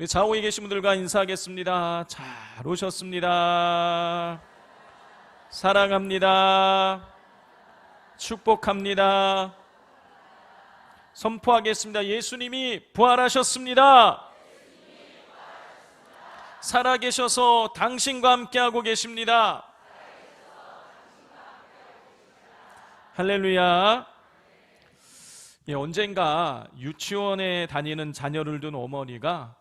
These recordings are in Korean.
좌우에 계신 분들과 인사하겠습니다. 잘 오셨습니다. 사랑합니다. 축복합니다. 선포하겠습니다. 예수님이 부활하셨습니다. 살아계셔서 당신과 함께하고 계십니다. 할렐루야. 언젠가 유치원에 다니는 자녀를 둔 어머니가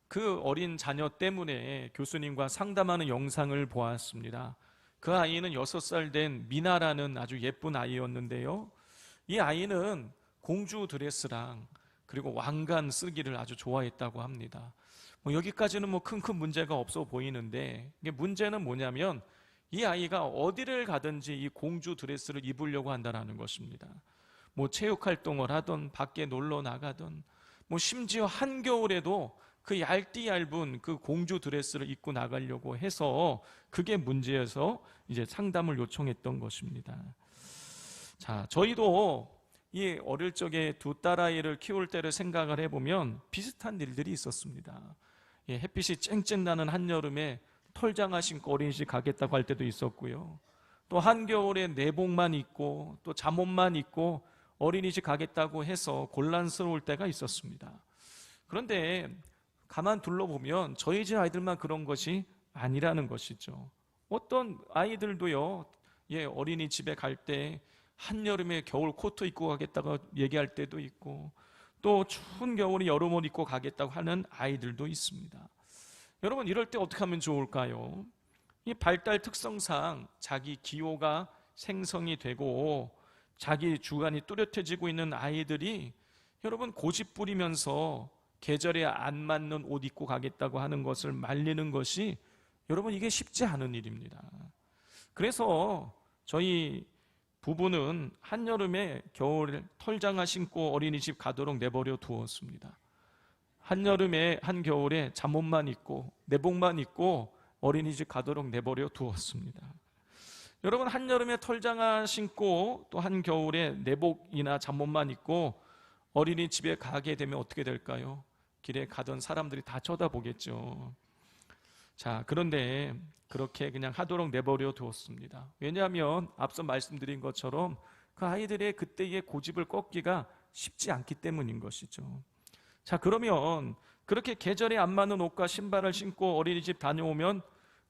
그 어린 자녀 때문에 교수님과 상담하는 영상을 보았습니다. 그 아이는 6살 된 미나라는 아주 예쁜 아이였는데요, 이 아이는 공주 드레스랑 그리고 왕관 쓰기를 아주 좋아했다고 합니다. 여기까지는 큰 문제가 없어 보이는데, 이게 문제는 뭐냐면 이 아이가 어디를 가든지 이 공주 드레스를 입으려고 한다는 것입니다. 체육 활동을 하던 밖에 놀러 나가던 심지어 한겨울에도 그 얇은 그 공주 드레스를 입고 나가려고 해서 그게 문제여서 이제 상담을 요청했던 것입니다. 자, 저희도 이 어릴 적에 두 딸아이를 키울 때를 생각을 해보면 비슷한 일들이 있었습니다. 햇빛이 쨍쨍 나는 한여름에 털장화 신고 어린이집 가겠다고 할 때도 있었고요, 또 한겨울에 내복만 입고 또 잠옷만 입고 어린이집 가겠다고 해서 곤란스러울 때가 있었습니다. 그런데 가만 둘러보면 저희 집 아이들만 그런 것이 아니라는 것이죠. 어떤 아이들도요, 어린이집에 갈 때 한여름에 겨울 코트 입고 가겠다고 얘기할 때도 있고, 또 추운 겨울에 여름옷 입고 가겠다고 하는 아이들도 있습니다. 여러분, 이럴 때 어떻게 하면 좋을까요? 이 발달 특성상 자기 기호가 생성이 되고 자기 주관이 뚜렷해지고 있는 아이들이 여러분 고집 부리면서 계절에 안 맞는 옷 입고 가겠다고 하는 것을 말리는 것이 여러분 이게 쉽지 않은 일입니다. 그래서 저희 부부는 한여름에 겨울에 털장화 신고 어린이집 가도록 내버려 두었습니다. 한여름에 한겨울에 잠옷만 입고 내복만 입고 어린이집 가도록 내버려 두었습니다. 여러분, 한여름에 털장화 신고 또 한겨울에 내복이나 잠옷만 입고 어린이집에 가게 되면 어떻게 될까요? 길에 가던 사람들이 다 쳐다보겠죠. 자, 그런데 그렇게 그냥 하도록 내버려 두었습니다. 왜냐하면 앞서 말씀드린 것처럼 그 아이들의 그때의 고집을 꺾기가 쉽지 않기 때문인 것이죠. 자, 그러면 그렇게 계절에 안 맞는 옷과 신발을 신고 어린이집 다녀오면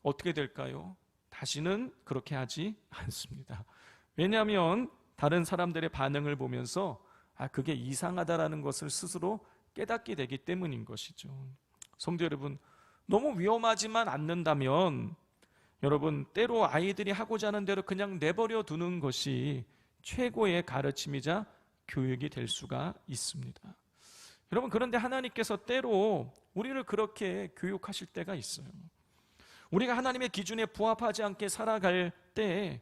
어떻게 될까요? 다시는 그렇게 하지 않습니다. 왜냐하면 다른 사람들의 반응을 보면서 그게 이상하다라는 것을 스스로 깨닫게 되기 때문인 것이죠. 성도 여러분, 너무 위험하지만 않는다면 여러분, 때로 아이들이 하고자 하는 대로 그냥 내버려 두는 것이 최고의 가르침이자 교육이 될 수가 있습니다. 여러분, 그런데 하나님께서 때로 우리를 그렇게 교육하실 때가 있어요. 우리가 하나님의 기준에 부합하지 않게 살아갈 때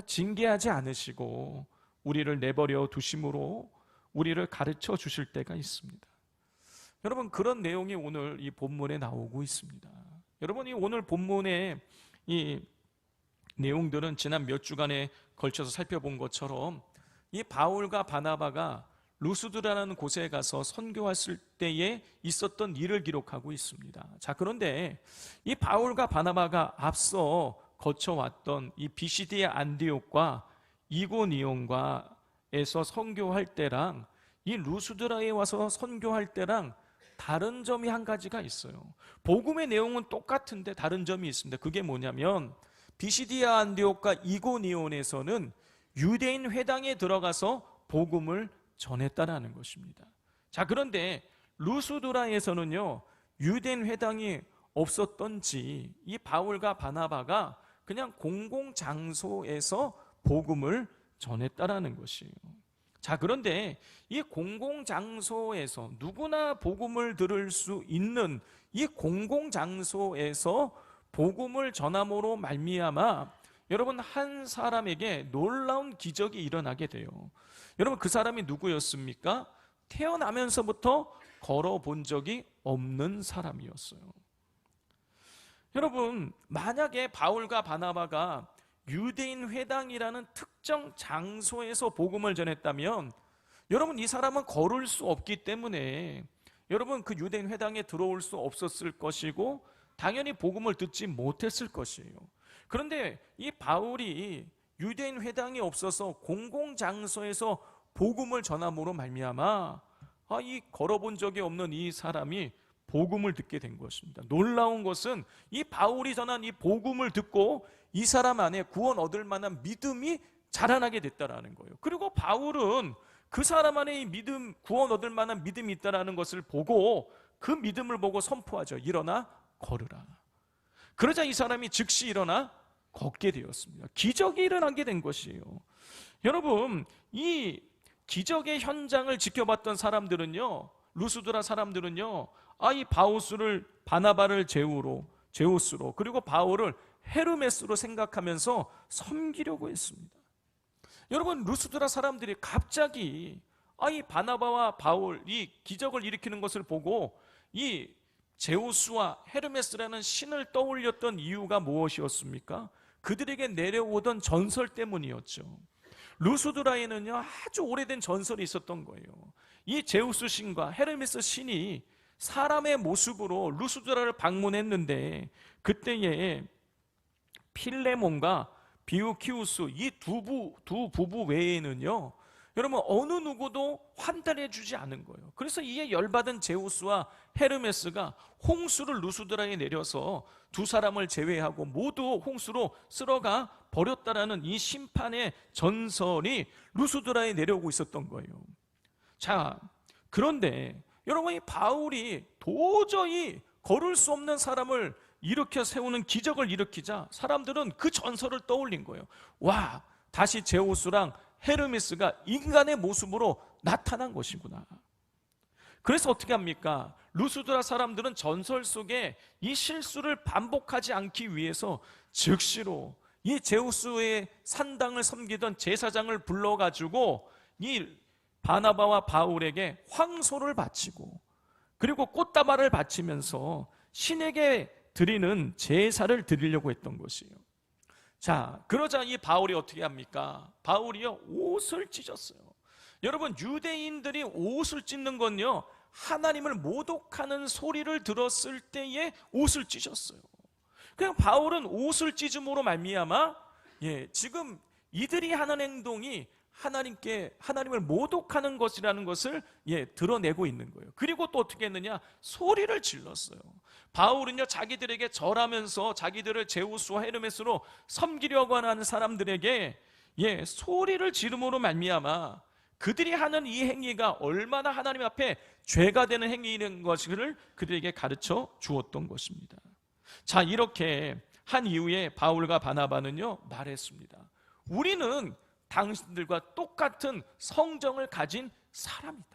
징계하지 않으시고 우리를 내버려 두심으로 우리를 가르쳐 주실 때가 있습니다. 여러분, 그런 내용이 오늘 이 본문에 나오고 있습니다. 여러분, 이 오늘 본문의 이 내용들은 지난 몇 주간에 걸쳐서 살펴본 것처럼 이 바울과 바나바가 루스드라는 곳에 가서 선교했을 때에 있었던 일을 기록하고 있습니다. 자, 그런데 이 바울과 바나바가 앞서 거쳐왔던 이 비시디아 안디옥과 이고니온과에서 선교할 때랑 이 루스드라에 와서 선교할 때랑 다른 점이 한 가지가 있어요. 복음의 내용은 똑같은데 다른 점이 있습니다. 그게 뭐냐면 비시디아 안디옥과 이고니온에서는 유대인 회당에 들어가서 복음을 전했다라는 것입니다. 자, 그런데 루스드라에서는요, 유대인 회당이 없었던지 이 바울과 바나바가 그냥 공공장소에서 복음을 전했다라는 것이에요. 자, 그런데 이 공공장소에서 누구나 복음을 들을 수 있는 이 공공장소에서 복음을 전함으로 말미암아 여러분, 한 사람에게 놀라운 기적이 일어나게 돼요. 여러분, 그 사람이 누구였습니까? 태어나면서부터 걸어본 적이 없는 사람이었어요. 여러분, 만약에 바울과 바나바가 유대인 회당이라는 특정 장소에서 복음을 전했다면 여러분, 이 사람은 걸을 수 없기 때문에 여러분, 그 유대인 회당에 들어올 수 없었을 것이고 당연히 복음을 듣지 못했을 것이에요. 그런데 이 바울이 유대인 회당이 없어서 공공장소에서 복음을 전함으로 말미암아 이 걸어본 적이 없는 이 사람이 복음을 듣게 된 것입니다. 놀라운 것은 이 바울이 전한 이 복음을 듣고 이 사람 안에 구원 얻을 만한 믿음이 자라나게 됐다라는 거예요. 그리고 바울은 그 사람 안에 이 믿음, 구원 얻을 만한 믿음이 있다라는 것을 보고 그 믿음을 보고 선포하죠. 일어나 걸으라. 그러자 이 사람이 즉시 일어나 걷게 되었습니다. 기적이 일어나게 된 것이에요. 여러분, 이 기적의 현장을 지켜봤던 사람들은요, 루스드라 사람들은요, 이 바나바를 제우스로, 그리고 바울을 헤르메스로 생각하면서 섬기려고 했습니다. 여러분, 루스드라 사람들이 갑자기 이 바나바와 바울, 이 기적을 일으키는 것을 보고 이 제우스와 헤르메스라는 신을 떠올렸던 이유가 무엇이었습니까? 그들에게 내려오던 전설 때문이었죠. 루스드라에는요, 아주 오래된 전설이 있었던 거예요. 이 제우스 신과 헤르메스 신이 사람의 모습으로 루스드라를 방문했는데 그때에 필레몬과 비우키우스 이 두 부부 외에는요, 여러분 어느 누구도 환대해 주지 않은 거예요. 그래서 이에 열받은 제우스와 헤르메스가 홍수를 루스드라에 내려서 두 사람을 제외하고 모두 홍수로 쓸어가 버렸다라는 이 심판의 전설이 루스드라에 내려오고 있었던 거예요. 자, 그런데 여러분, 이 바울이 도저히 걸을 수 없는 사람을 일으켜 세우는 기적을 일으키자 사람들은 그 전설을 떠올린 거예요. 와, 다시 제우스랑 헤르메스가 인간의 모습으로 나타난 것이구나. 그래서 어떻게 합니까? 루스드라 사람들은 전설 속에 이 실수를 반복하지 않기 위해서 즉시로 이 제우스의 산당을 섬기던 제사장을 불러가지고 이 바나바와 바울에게 황소를 바치고 그리고 꽃다발을 바치면서 신에게 드리는 제사를 드리려고 했던 것이에요. 자, 그러자 이 바울이 어떻게 합니까? 바울이요, 옷을 찢었어요. 여러분, 유대인들이 옷을 찢는 건요, 하나님을 모독하는 소리를 들었을 때에 옷을 찢었어요. 그냥 바울은 옷을 찢음으로 말미암아 지금 이들이 하는 행동이 하나님을 모독하는 것이라는 것을 드러내고 있는 거예요. 그리고 또 어떻게 했느냐? 소리를 질렀어요. 바울은요, 자기들에게 절하면서 자기들을 제우스와 헤르메스로 섬기려고 하는 사람들에게 소리를 지름으로 말미암아 그들이 하는 이 행위가 얼마나 하나님 앞에 죄가 되는 행위인 것을 그들에게 가르쳐 주었던 것입니다. 자, 이렇게 한 이후에 바울과 바나바는요 말했습니다. 우리는 당신들과 똑같은 성정을 가진 사람이다.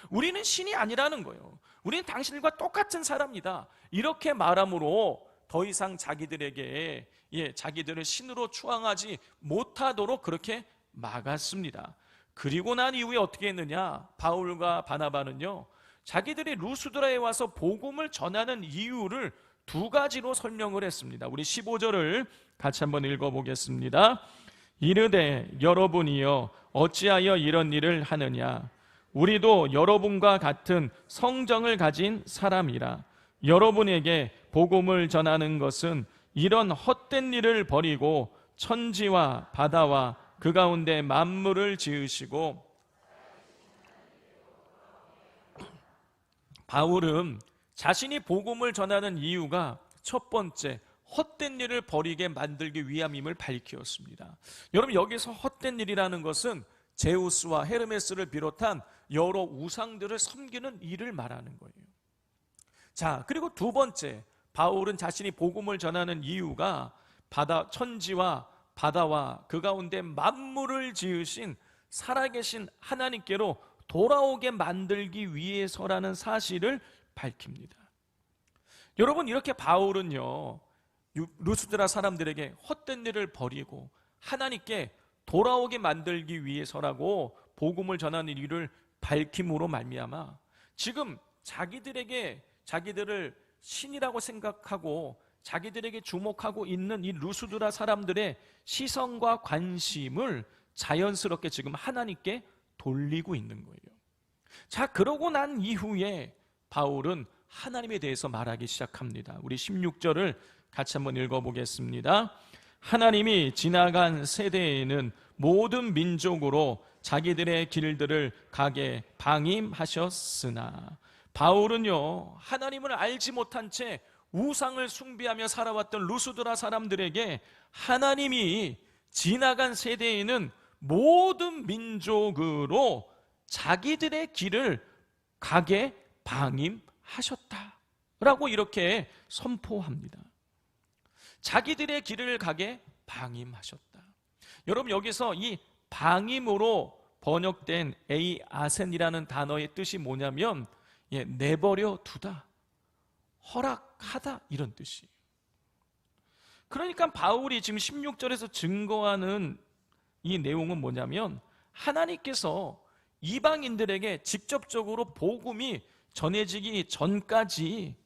우리는 신이 아니라는 거예요. 우리는 당신들과 똑같은 사람이다. 이렇게 말함으로 더 이상 자기들에게 자기들을 신으로 추앙하지 못하도록 그렇게 막았습니다. 그리고 난 이후에 어떻게 했느냐? 바울과 바나바는요, 자기들이 루스드라에 와서 복음을 전하는 이유를 두 가지로 설명을 했습니다. 우리 15절을 같이 한번 읽어보겠습니다. 이르되 여러분이여 어찌하여 이런 일을 하느냐? 우리도 여러분과 같은 성정을 가진 사람이라. 여러분에게 복음을 전하는 것은 이런 헛된 일을 버리고 천지와 바다와 그 가운데 만물을 지으시고. 바울은 자신이 복음을 전하는 이유가 첫 번째, 헛된 일을 버리게 만들기 위함임을 밝히었습니다. 여러분, 여기서 헛된 일이라는 것은 제우스와 헤르메스를 비롯한 여러 우상들을 섬기는 일을 말하는 거예요. 자, 그리고 두 번째, 바울은 자신이 복음을 전하는 이유가 천지와 바다와 그 가운데 만물을 지으신 살아계신 하나님께로 돌아오게 만들기 위해서라는 사실을 밝힙니다. 여러분, 이렇게 바울은요, 루스드라 사람들에게 헛된 일을 버리고 하나님께 돌아오게 만들기 위해서라고 복음을 전하는 일을 밝힘으로 말미암아 지금 자기들을 신이라고 생각하고 자기들에게 주목하고 있는 이 루스드라 사람들의 시선과 관심을 자연스럽게 지금 하나님께 돌리고 있는 거예요. 자, 그러고 난 이후에 바울은 하나님에 대해서 말하기 시작합니다. 우리 16절을 같이 한번 읽어보겠습니다. 하나님이 지나간 세대에는 모든 민족으로 자기들의 길들을 가게 방임하셨으나, 바울은요, 하나님을 알지 못한 채 우상을 숭배하며 살아왔던 루스드라 사람들에게 하나님이 지나간 세대에는 모든 민족으로 자기들의 길을 가게 방임하셨다라고 이렇게 선포합니다. 자기들의 길을 가게 방임하셨다. 여러분, 여기서 이 방임으로 번역된 에이아센이라는 단어의 뜻이 뭐냐면 내버려 두다, 허락하다, 이런 뜻이에요. 그러니까 바울이 지금 16절에서 증거하는 이 내용은 뭐냐면, 하나님께서 이방인들에게 직접적으로 복음이 전해지기 전까지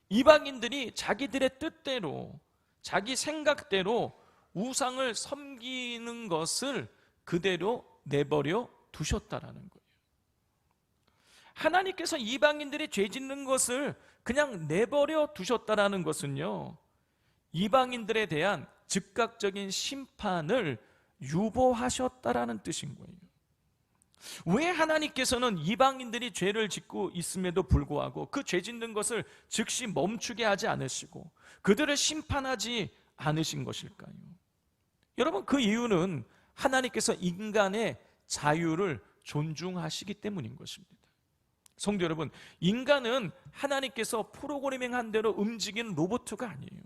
이방인들이 자기들의 뜻대로, 자기 생각대로 우상을 섬기는 것을 그대로 내버려 두셨다라는 거예요. 하나님께서 이방인들이 죄 짓는 것을 그냥 내버려 두셨다라는 것은요, 이방인들에 대한 즉각적인 심판을 유보하셨다라는 뜻인 거예요. 왜 하나님께서는 이방인들이 죄를 짓고 있음에도 불구하고 그 죄 짓는 것을 즉시 멈추게 하지 않으시고 그들을 심판하지 않으신 것일까요? 여러분, 그 이유는 하나님께서 인간의 자유를 존중하시기 때문인 것입니다. 성도 여러분, 인간은 하나님께서 프로그래밍한 대로 움직이는 로봇가 아니에요.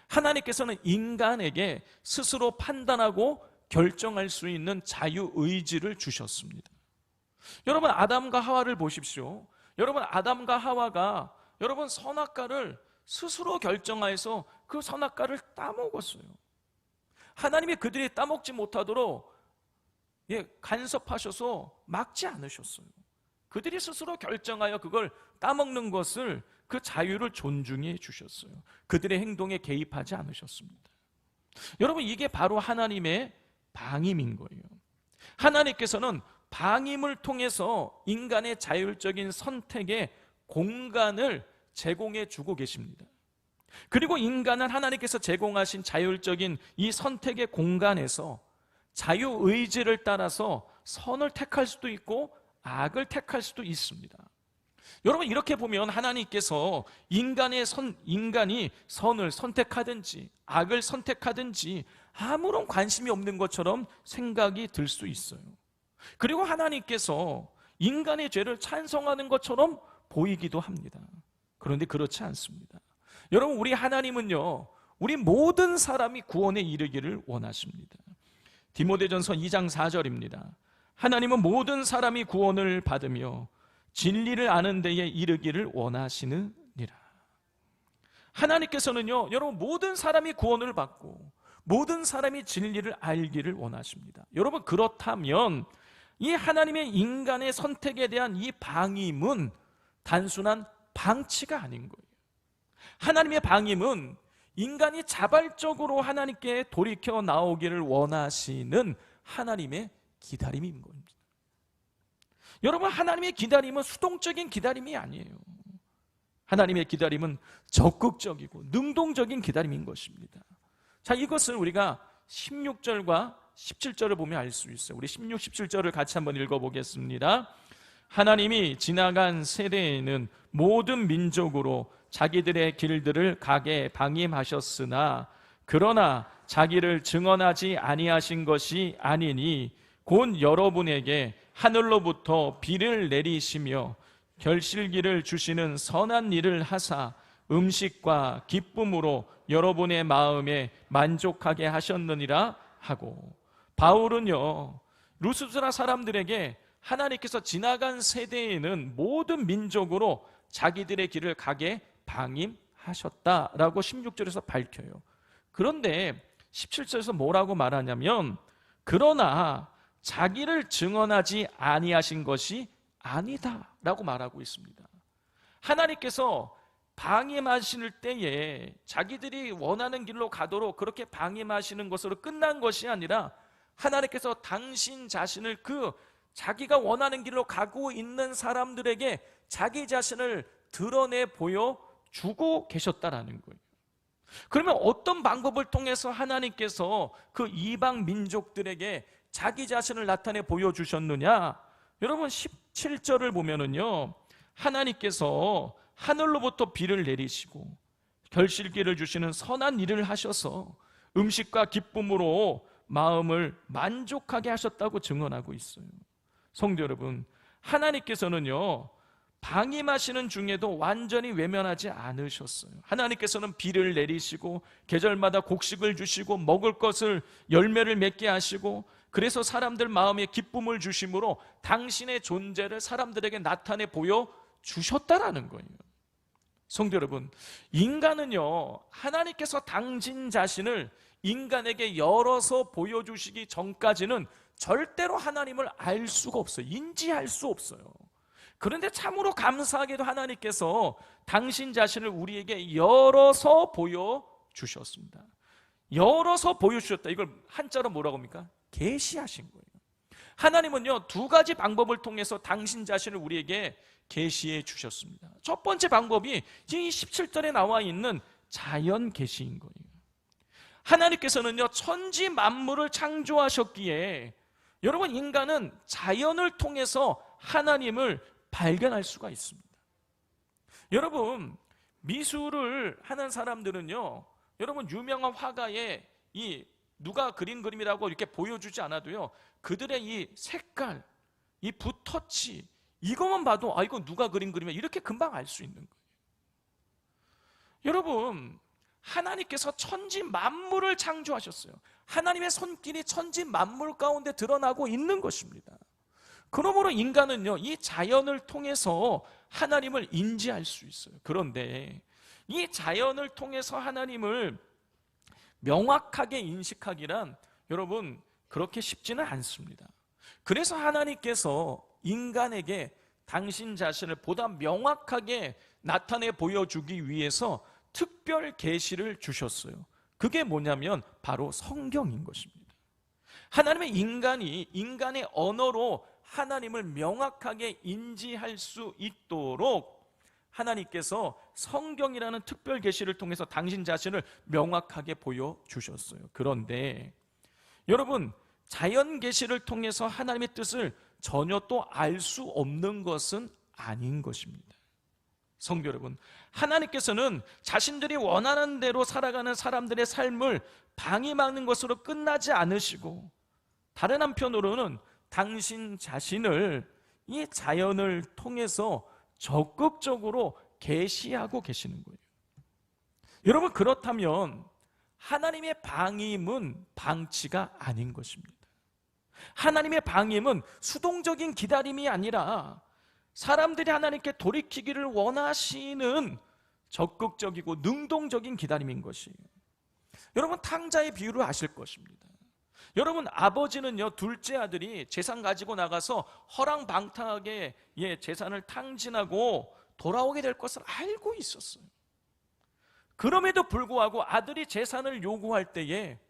하나님께서는 인간에게 스스로 판단하고 결정할 수 있는 자유의지를 주셨습니다. 여러분, 아담과 하와를 보십시오. 여러분, 아담과 하와가 여러분 선악과를 스스로 결정하여서 그 선악과를 따먹었어요. 하나님이 그들이 따먹지 못하도록 간섭하셔서 막지 않으셨어요. 그들이 스스로 결정하여 그걸 따먹는 것을, 그 자유를 존중해 주셨어요. 그들의 행동에 개입하지 않으셨습니다. 여러분, 이게 바로 하나님의 방임인 거예요. 하나님께서는 방임을 통해서 인간의 자율적인 선택의 공간을 제공해 주고 계십니다. 그리고 인간은 하나님께서 제공하신 자율적인 이 선택의 공간에서 자유의지를 따라서 선을 택할 수도 있고 악을 택할 수도 있습니다. 여러분, 이렇게 보면 하나님께서 인간이 선을 선택하든지 악을 선택하든지 아무런 관심이 없는 것처럼 생각이 들 수 있어요. 그리고 하나님께서 인간의 죄를 찬성하는 것처럼 보이기도 합니다. 그런데 그렇지 않습니다. 여러분, 우리 하나님은요, 우리 모든 사람이 구원에 이르기를 원하십니다. 디모데전서 2장 4절입니다. 하나님은 모든 사람이 구원을 받으며 진리를 아는 데에 이르기를 원하시느니라. 하나님께서는요, 여러분, 모든 사람이 구원을 받고 모든 사람이 진리를 알기를 원하십니다. 여러분, 그렇다면 이 하나님의 인간의 선택에 대한 이 방임은 단순한 방치가 아닌 거예요. 하나님의 방임은 인간이 자발적으로 하나님께 돌이켜 나오기를 원하시는 하나님의 기다림인 겁니다. 여러분, 하나님의 기다림은 수동적인 기다림이 아니에요. 하나님의 기다림은 적극적이고 능동적인 기다림인 것입니다. 자, 이것을 우리가 16절과 17절을 보면 알 수 있어요. 우리 16, 17절을 같이 한번 읽어보겠습니다. 하나님이 지나간 세대에는 모든 민족으로 자기들의 길들을 가게 방임하셨으나 그러나 자기를 증언하지 아니하신 것이 아니니 곧 여러분에게 하늘로부터 비를 내리시며 결실기를 주시는 선한 일을 하사 음식과 기쁨으로 여러분의 마음에 만족하게 하셨느니라 하고, 바울은요, 루스드라 사람들에게 하나님께서 지나간 세대에는 모든 민족으로 자기들의 길을 가게 방임하셨다라고 16절에서 밝혀요. 그런데 17절에서 뭐라고 말하냐면, 그러나 자기를 증언하지 아니하신 것이 아니다라고 말하고 있습니다. 하나님께서 방임하실 때에 자기들이 원하는 길로 가도록 그렇게 방임하시는 것으로 끝난 것이 아니라 하나님께서 당신 자신을 그 자기가 원하는 길로 가고 있는 사람들에게 자기 자신을 드러내 보여주고 계셨다라는 거예요. 그러면 어떤 방법을 통해서 하나님께서 그 이방 민족들에게 자기 자신을 나타내 보여주셨느냐? 여러분 17절을 보면은요, 하나님께서 하늘로부터 비를 내리시고 결실기를 주시는 선한 일을 하셔서 음식과 기쁨으로 마음을 만족하게 하셨다고 증언하고 있어요. 성도 여러분, 하나님께서는요, 방임하시는 중에도 완전히 외면하지 않으셨어요. 하나님께서는 비를 내리시고 계절마다 곡식을 주시고 먹을 것을 열매를 맺게 하시고, 그래서 사람들 마음에 기쁨을 주심으로 당신의 존재를 사람들에게 나타내 보여주셨다라는 거예요. 성도 여러분, 인간은요, 하나님께서 당신 자신을 인간에게 열어서 보여주시기 전까지는 절대로 하나님을 알 수가 없어요. 인지할 수 없어요. 그런데 참으로 감사하게도 하나님께서 당신 자신을 우리에게 열어서 보여주셨습니다. 열어서 보여주셨다. 이걸 한자로 뭐라고 합니까? 계시하신 거예요. 하나님은요, 두 가지 방법을 통해서 당신 자신을 우리에게 계시해 주셨습니다. 첫 번째 방법이 이 17절에 나와 있는 자연 계시인 거예요. 하나님께서는요, 천지 만물을 창조하셨기에 여러분, 인간은 자연을 통해서 하나님을 발견할 수가 있습니다. 여러분, 미술을 하는 사람들은요, 여러분 유명한 화가의 이 누가 그린 그림이라고 이렇게 보여주지 않아도요, 그들의 이 색깔, 이 붓터치, 이것만 봐도 아, 이거 누가 그린 그림이야, 이렇게 금방 알 수 있는 거예요. 여러분, 하나님께서 천지 만물을 창조하셨어요. 하나님의 손길이 천지 만물 가운데 드러나고 있는 것입니다. 그러므로 인간은요, 이 자연을 통해서 하나님을 인지할 수 있어요. 그런데 이 자연을 통해서 하나님을 명확하게 인식하기란 여러분 그렇게 쉽지는 않습니다. 그래서 하나님께서 인간에게 당신 자신을 보다 명확하게 나타내 보여주기 위해서 특별 계시를 주셨어요. 그게 뭐냐면 바로 성경인 것입니다. 하나님의 인간이 인간의 언어로 하나님을 명확하게 인지할 수 있도록 하나님께서 성경이라는 특별 계시를 통해서 당신 자신을 명확하게 보여주셨어요. 그런데 여러분, 자연 계시를 통해서 하나님의 뜻을 전혀 또 알 수 없는 것은 아닌 것입니다. 성도 여러분, 하나님께서는 자신들이 원하는 대로 살아가는 사람들의 삶을 방임하는 것으로 끝나지 않으시고, 다른 한편으로는 당신 자신을 이 자연을 통해서 적극적으로 계시하고 계시는 거예요. 여러분, 그렇다면 하나님의 방임은 방치가 아닌 것입니다. 하나님의 방임은 수동적인 기다림이 아니라 사람들이 하나님께 돌이키기를 원하시는 적극적이고 능동적인 기다림인 것이에요. 여러분, 탕자의 비유를 아실 것입니다. 여러분, 아버지는요, 둘째 아들이 재산 가지고 나가서 허랑방탕하게 재산을 탕진하고 돌아오게 될 것을 알고 있었어요. 그럼에도 불구하고 아들이 재산을 요구할 때에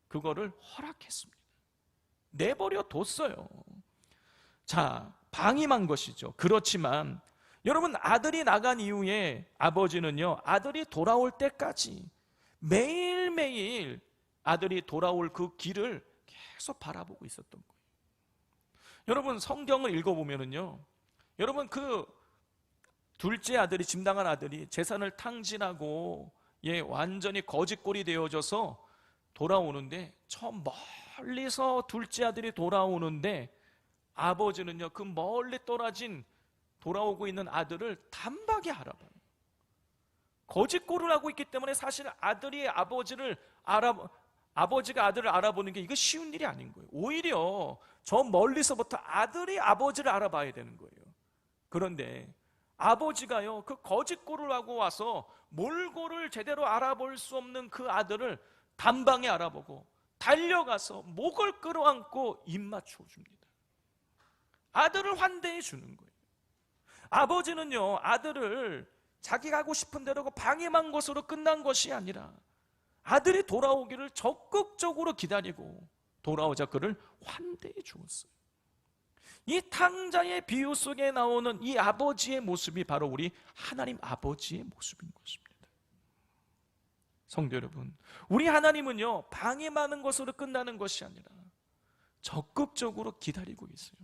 그거를 허락했습니다. 내버려 뒀어요. 자, 방임한 것이죠. 그렇지만 여러분, 아들이 나간 이후에 아버지는요, 아들이 돌아올 때까지 매일매일 아들이 돌아올 그 길을 계속 바라보고 있었던 거예요. 여러분, 성경을 읽어보면은요, 여러분 그 둘째 아들이, 짐당한 아들이 재산을 탕진하고 완전히 거짓골이 되어져서 돌아오는데, 저 멀리서 둘째 아들이 돌아오는데 아버지는요, 그 멀리 떨어진 돌아오고 있는 아들을 단박에 알아봐요. 거짓골을 하고 있기 때문에 사실 아들이 아버지가 아들을 알아보는 게 이거 쉬운 일이 아닌 거예요. 오히려 저 멀리서부터 아들이 아버지를 알아봐야 되는 거예요. 그런데 아버지가요, 그 거짓골을 하고 와서 몰골을 제대로 알아볼 수 없는 그 아들을 단방에 알아보고 달려가서 목을 끌어안고 입 맞추어 줍니다. 아들을 환대해 주는 거예요. 아버지는요, 아들을 자기가 하고 싶은 대로 방임한 것으로 끝난 것이 아니라 아들이 돌아오기를 적극적으로 기다리고 돌아오자 그를 환대해 주었어요. 이 탕자의 비유 속에 나오는 이 아버지의 모습이 바로 우리 하나님 아버지의 모습인 것입니다. 성도 여러분, 우리 하나님은요, 방임하는 것으로 끝나는 것이 아니라 적극적으로 기다리고 있어요.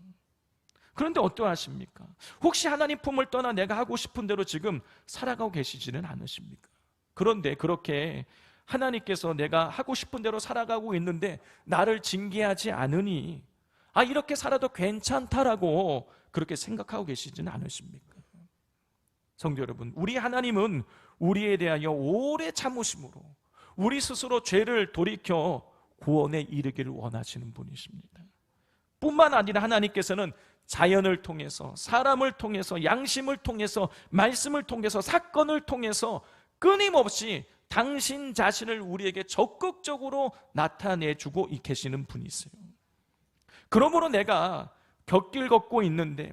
그런데 어떠하십니까? 혹시 하나님 품을 떠나 내가 하고 싶은 대로 지금 살아가고 계시지는 않으십니까? 그런데 그렇게 하나님께서 내가 하고 싶은 대로 살아가고 있는데 나를 징계하지 않으니 이렇게 살아도 괜찮다라고 그렇게 생각하고 계시지는 않으십니까? 성도 여러분, 우리 하나님은 우리에 대하여 오래 참으심으로 우리 스스로 죄를 돌이켜 구원에 이르기를 원하시는 분이십니다. 뿐만 아니라 하나님께서는 자연을 통해서, 사람을 통해서, 양심을 통해서, 말씀을 통해서, 사건을 통해서 끊임없이 당신 자신을 우리에게 적극적으로 나타내주고 계시는 분이세요. 그러므로 내가 곁길 걷고 있는데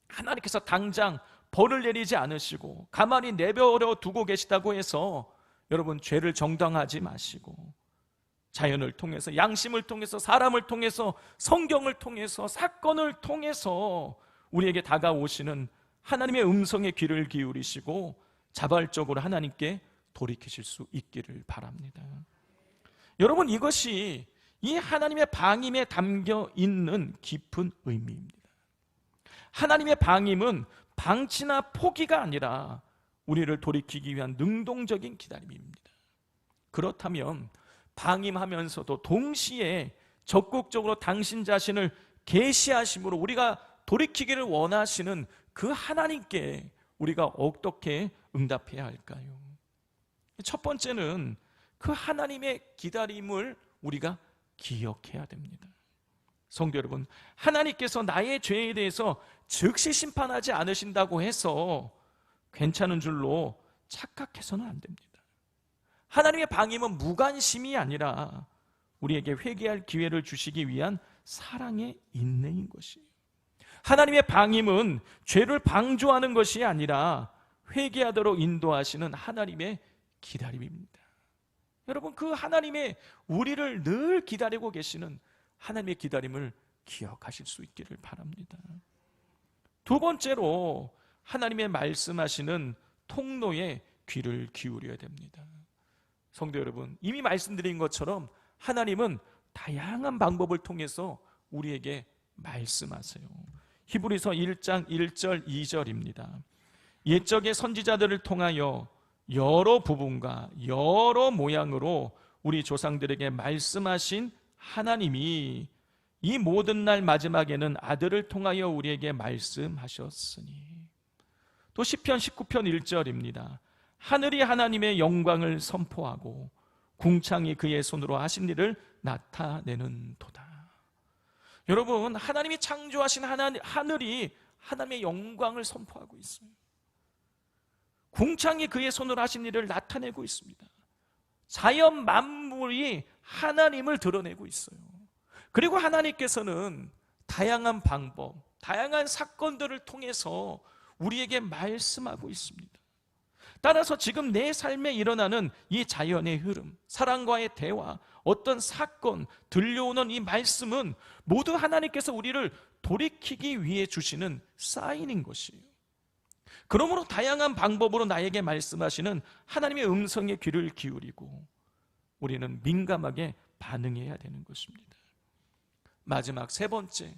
하나님께서 당장 벌을 내리지 않으시고 가만히 내버려 두고 계시다고 해서 여러분 죄를 정당하지 마시고 자연을 통해서, 양심을 통해서, 사람을 통해서, 성경을 통해서, 사건을 통해서 우리에게 다가오시는 하나님의 음성에 귀를 기울이시고 자발적으로 하나님께 돌이키실 수 있기를 바랍니다. 여러분, 이것이 이 하나님의 방임에 담겨 있는 깊은 의미입니다. 하나님의 방임은 방치나 포기가 아니라 우리를 돌이키기 위한 능동적인 기다림입니다. 그렇다면 방임하면서도 동시에 적극적으로 당신 자신을 계시하심으로 우리가 돌이키기를 원하시는 그 하나님께 우리가 어떻게 응답해야 할까요? 첫 번째는 그 하나님의 기다림을 우리가 기억해야 됩니다. 성도 여러분, 하나님께서 나의 죄에 대해서 즉시 심판하지 않으신다고 해서 괜찮은 줄로 착각해서는 안 됩니다. 하나님의 방임은 무관심이 아니라 우리에게 회개할 기회를 주시기 위한 사랑의 인내인 것이에요. 하나님의 방임은 죄를 방조하는 것이 아니라 회개하도록 인도하시는 하나님의 기다림입니다. 여러분, 그 하나님의 우리를 늘 기다리고 계시는 하나님의 기다림을 기억하실 수 있기를 바랍니다. 두 번째로 하나님의 말씀하시는 통로에 귀를 기울여야 됩니다. 성도 여러분, 이미 말씀드린 것처럼 하나님은 다양한 방법을 통해서 우리에게 말씀하세요. 히브리서 1장 1절 2절입니다. 옛적의 선지자들을 통하여 여러 부분과 여러 모양으로 우리 조상들에게 말씀하신 하나님이 이 모든 날 마지막에는 아들을 통하여 우리에게 말씀하셨으니. 또 시편 19편 1절입니다. 하늘이 하나님의 영광을 선포하고 궁창이 그의 손으로 하신 일을 나타내는 도다. 여러분, 하나님이 창조하신 하늘이 하나님의 영광을 선포하고 있어요. 궁창이 그의 손으로 하신 일을 나타내고 있습니다. 자연 만물이 하나님을 드러내고 있어요. 그리고 하나님께서는 다양한 방법, 다양한 사건들을 통해서 우리에게 말씀하고 있습니다. 따라서 지금 내 삶에 일어나는 이 자연의 흐름, 사랑과의 대화, 어떤 사건, 들려오는 이 말씀은 모두 하나님께서 우리를 돌이키기 위해 주시는 사인인 것이에요. 그러므로 다양한 방법으로 나에게 말씀하시는 하나님의 음성에 귀를 기울이고 우리는 민감하게 반응해야 되는 것입니다. 마지막 세 번째,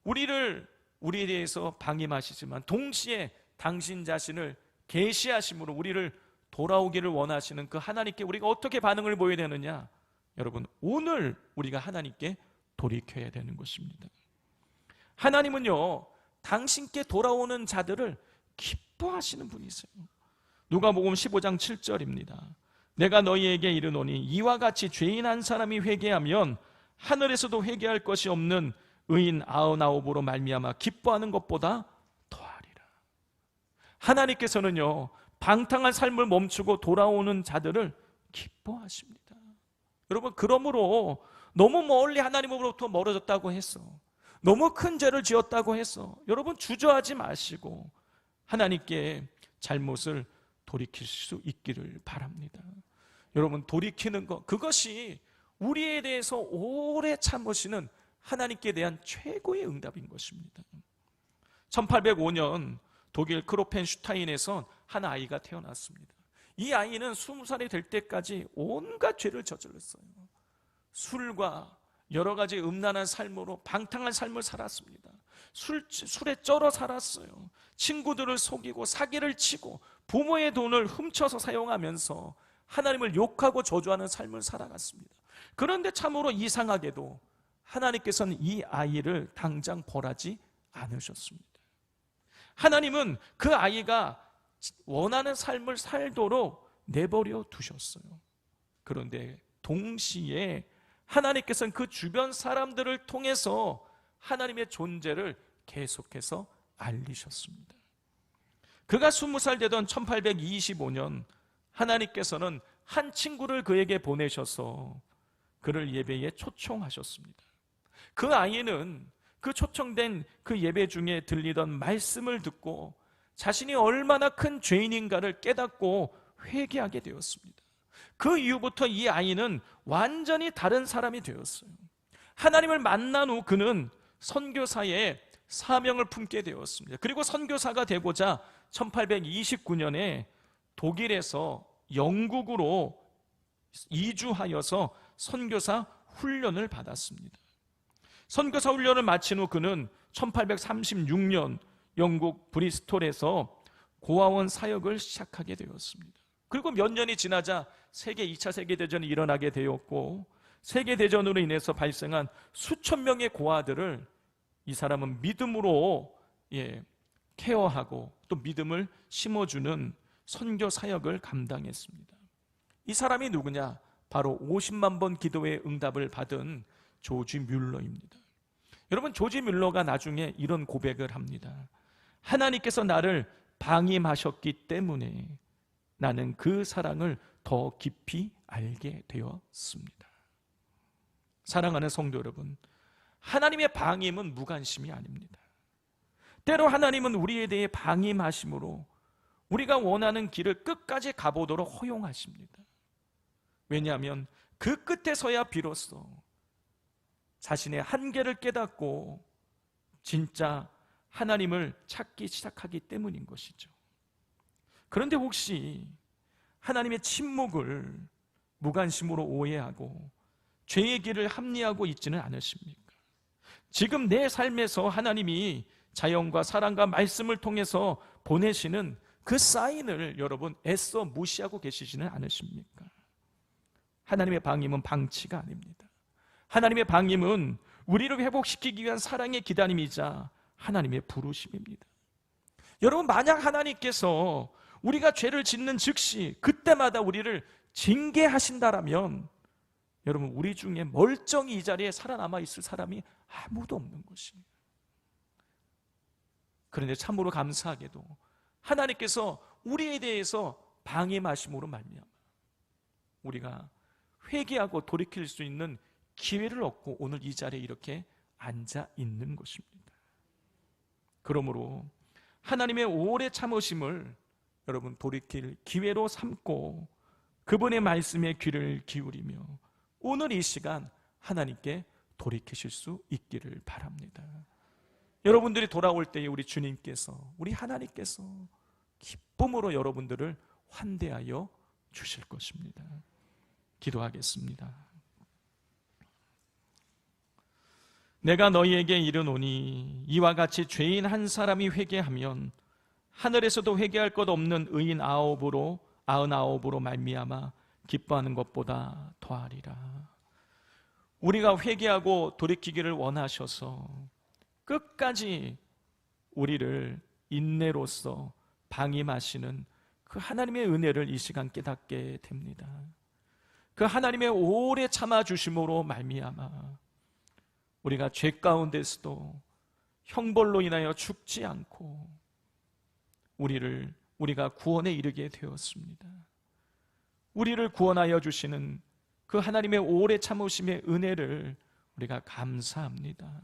우리에 대해서 방임하시지만 동시에 당신 자신을 계시하심으로 우리를 돌아오기를 원하시는 그 하나님께 우리가 어떻게 반응을 보여야 되느냐? 여러분, 오늘 우리가 하나님께 돌이켜야 되는 것입니다. 하나님은요, 당신께 돌아오는 자들을 기뻐하시는 분이세요. 누가복음 15장 7절입니다. 내가 너희에게 이르노니 이와 같이 죄인 한 사람이 회개하면 하늘에서도 회개할 것이 없는 의인 99으로 말미암아 기뻐하는 것보다 더하리라. 하나님께서는요, 방탕한 삶을 멈추고 돌아오는 자들을 기뻐하십니다. 여러분, 그러므로 너무 멀리 하나님으로부터 멀어졌다고 해서, 너무 큰 죄를 지었다고 해서 여러분 주저하지 마시고 하나님께 잘못을 돌이킬 수 있기를 바랍니다. 여러분, 돌이키는 것, 그것이 우리에 대해서 오래 참으시는 하나님께 대한 최고의 응답인 것입니다. 1805년 독일 크로펜슈타인에서 한 아이가 태어났습니다. 이 아이는 20살이 될 때까지 온갖 죄를 저질렀어요. 술과 여러 가지 음란한 삶으로 방탕한 삶을 살았습니다. 술에 쩔어 살았어요. 친구들을 속이고 사기를 치고 부모의 돈을 훔쳐서 사용하면서 하나님을 욕하고 저주하는 삶을 살아갔습니다. 그런데 참으로 이상하게도 하나님께서는 이 아이를 당장 벌하지 않으셨습니다. 하나님은 그 아이가 원하는 삶을 살도록 내버려 두셨어요. 그런데 동시에 하나님께서는 그 주변 사람들을 통해서 하나님의 존재를 계속해서 알리셨습니다. 그가 20살 되던 1825년 하나님께서는 한 친구를 그에게 보내셔서 그를 예배에 초청하셨습니다. 그 아이는 그 초청된 그 예배 중에 들리던 말씀을 듣고 자신이 얼마나 큰 죄인인가를 깨닫고 회개하게 되었습니다. 그 이후부터 이 아이는 완전히 다른 사람이 되었어요. 하나님을 만난 후 그는 선교사의 사명을 품게 되었습니다. 그리고 선교사가 되고자 1829년에 독일에서 영국으로 이주하여서 선교사 훈련을 받았습니다. 선교사 훈련을 마친 후 그는 1836년 영국 브리스톨에서 고아원 사역을 시작하게 되었습니다. 그리고 몇 년이 지나자 2차 세계대전이 일어나게 되었고 세계대전으로 인해서 발생한 수천 명의 고아들을 이 사람은 믿음으로 케어하고 또 믿음을 심어주는 선교 사역을 감당했습니다. 이 사람이 누구냐? 바로 50만 번 기도의 응답을 받은 조지 뮬러입니다. 여러분, 조지 뮬러가 나중에 이런 고백을 합니다. 하나님께서 나를 방임하셨기 때문에 나는 그 사랑을 더 깊이 알게 되었습니다. 사랑하는 성도 여러분, 하나님의 방임은 무관심이 아닙니다. 때로 하나님은 우리에 대해 방임하심으로 우리가 원하는 길을 끝까지 가보도록 허용하십니다. 왜냐하면 그 끝에서야 비로소 자신의 한계를 깨닫고 진짜 하나님을 찾기 시작하기 때문인 것이죠. 그런데 혹시 하나님의 침묵을 무관심으로 오해하고 죄의 길을 합리하고 있지는 않으십니까? 지금 내 삶에서 하나님이 자연과 사랑과 말씀을 통해서 보내시는 그 사인을 여러분 애써 무시하고 계시지는 않으십니까? 하나님의 방임은 방치가 아닙니다. 하나님의 방임은 우리를 회복시키기 위한 사랑의 기다림이자 하나님의 부르심입니다. 여러분, 만약 하나님께서 우리가 죄를 짓는 즉시 그때마다 우리를 징계하신다라면 여러분, 우리 중에 멀쩡히 이 자리에 살아남아 있을 사람이 아무도 없는 것입니다. 그런데 참으로 감사하게도 하나님께서 우리에 대해서 방임하심으로 말미암아 우리가 회개하고 돌이킬 수 있는 기회를 얻고 오늘 이 자리에 이렇게 앉아 있는 것입니다. 그러므로 하나님의 오래 참으심을 여러분 돌이킬 기회로 삼고 그분의 말씀에 귀를 기울이며 오늘 이 시간 하나님께 돌이키실 수 있기를 바랍니다. 여러분들이 돌아올 때에 우리 주님께서, 우리 하나님께서 기쁨으로 여러분들을 환대하여 주실 것입니다. 기도하겠습니다. 내가 너희에게 이르노니 이와 같이 죄인 한 사람이 회개하면 하늘에서도 회개할 것 없는 의인 99으로 말미암아 기뻐하는 것보다 더하리라. 우리가 회개하고 돌이키기를 원하셔서 끝까지 우리를 인내로서 방임하시는 그 하나님의 은혜를 이 시간 깨닫게 됩니다. 그 하나님의 오래 참아주심으로 말미암아 우리가 죄 가운데서도 형벌로 인하여 죽지 않고 우리가 구원에 이르게 되었습니다. 우리를 구원하여 주시는 그 하나님의 오래 참으심의 은혜를 우리가 감사합니다.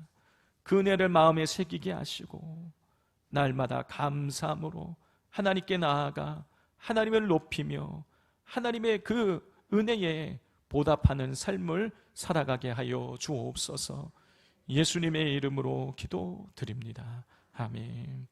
그 은혜를 마음에 새기게 하시고 날마다 감사함으로 하나님께 나아가 하나님을 높이며 하나님의 그 은혜에 보답하는 삶을 살아가게 하여 주옵소서. 예수님의 이름으로 기도드립니다. 아멘.